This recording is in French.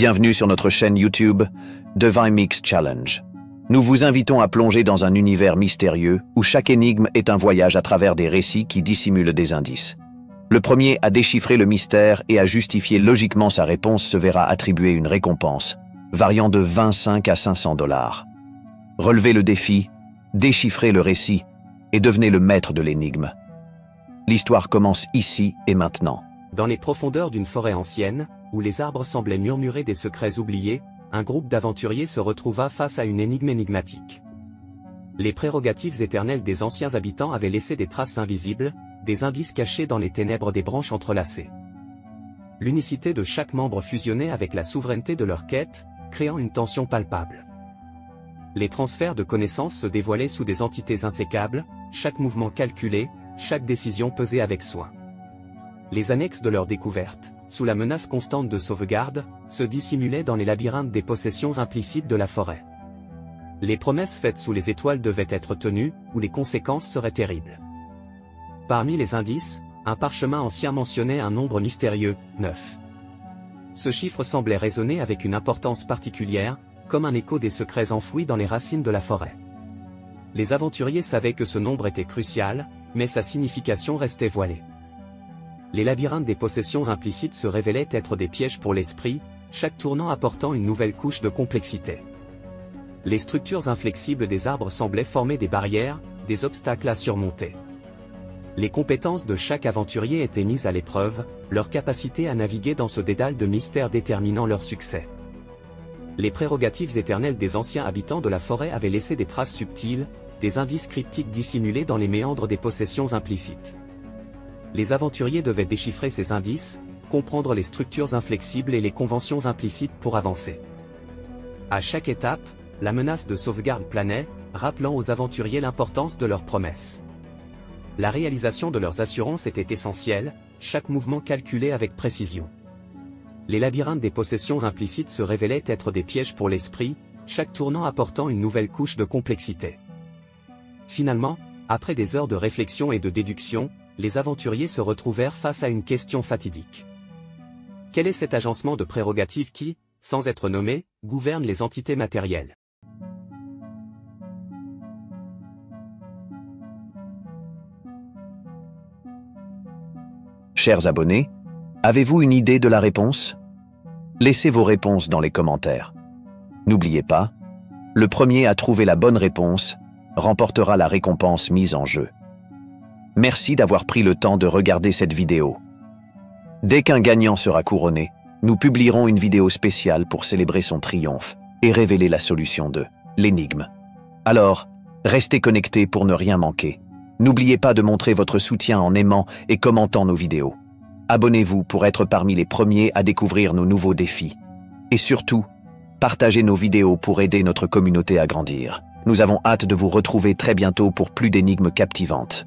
Bienvenue sur notre chaîne YouTube Divine Mix Challenge. Nous vous invitons à plonger dans un univers mystérieux où chaque énigme est un voyage à travers des récits qui dissimulent des indices. Le premier à déchiffrer le mystère et à justifier logiquement sa réponse se verra attribuer une récompense, variant de 25 à 500 $. Relevez le défi, déchiffrez le récit et devenez le maître de l'énigme. L'histoire commence ici et maintenant. Dans les profondeurs d'une forêt ancienne, où les arbres semblaient murmurer des secrets oubliés, un groupe d'aventuriers se retrouva face à une énigme énigmatique. Les prérogatives éternelles des anciens habitants avaient laissé des traces invisibles, des indices cachés dans les ténèbres des branches entrelacées. L'unicité de chaque membre fusionnait avec la souveraineté de leur quête, créant une tension palpable. Les transferts de connaissances se dévoilaient sous des entités insécables, chaque mouvement calculé, chaque décision pesée avec soin. Les annexes de leur découverte, sous la menace constante de sauvegarde, se dissimulaient dans les labyrinthes des possessions implicites de la forêt. Les promesses faites sous les étoiles devaient être tenues, ou les conséquences seraient terribles. Parmi les indices, un parchemin ancien mentionnait un nombre mystérieux, 9. Ce chiffre semblait résonner avec une importance particulière, comme un écho des secrets enfouis dans les racines de la forêt. Les aventuriers savaient que ce nombre était crucial, mais sa signification restait voilée. Les labyrinthes des possessions implicites se révélaient être des pièges pour l'esprit, chaque tournant apportant une nouvelle couche de complexité. Les structures inflexibles des arbres semblaient former des barrières, des obstacles à surmonter. Les compétences de chaque aventurier étaient mises à l'épreuve, leur capacité à naviguer dans ce dédale de mystères déterminant leur succès. Les prérogatives éternelles des anciens habitants de la forêt avaient laissé des traces subtiles, des indices cryptiques dissimulés dans les méandres des possessions implicites. Les aventuriers devaient déchiffrer ces indices, comprendre les structures inflexibles et les conventions implicites pour avancer. À chaque étape, la menace de sauvegarde planait, rappelant aux aventuriers l'importance de leurs promesses. La réalisation de leurs assurances était essentielle, chaque mouvement calculé avec précision. Les labyrinthes des possessions implicites se révélaient être des pièges pour l'esprit, chaque tournant apportant une nouvelle couche de complexité. Finalement, après des heures de réflexion et de déduction, les aventuriers se retrouvèrent face à une question fatidique. Quel est cet agencement de prérogatives qui, sans être nommé, gouverne les entités matérielles? Chers abonnés, avez-vous une idée de la réponse? Laissez vos réponses dans les commentaires. N'oubliez pas, le premier à trouver la bonne réponse remportera la récompense mise en jeu. Merci d'avoir pris le temps de regarder cette vidéo. Dès qu'un gagnant sera couronné, nous publierons une vidéo spéciale pour célébrer son triomphe et révéler la solution de l'énigme. Alors, restez connectés pour ne rien manquer. N'oubliez pas de montrer votre soutien en aimant et commentant nos vidéos. Abonnez-vous pour être parmi les premiers à découvrir nos nouveaux défis. Et surtout, partagez nos vidéos pour aider notre communauté à grandir. Nous avons hâte de vous retrouver très bientôt pour plus d'énigmes captivantes.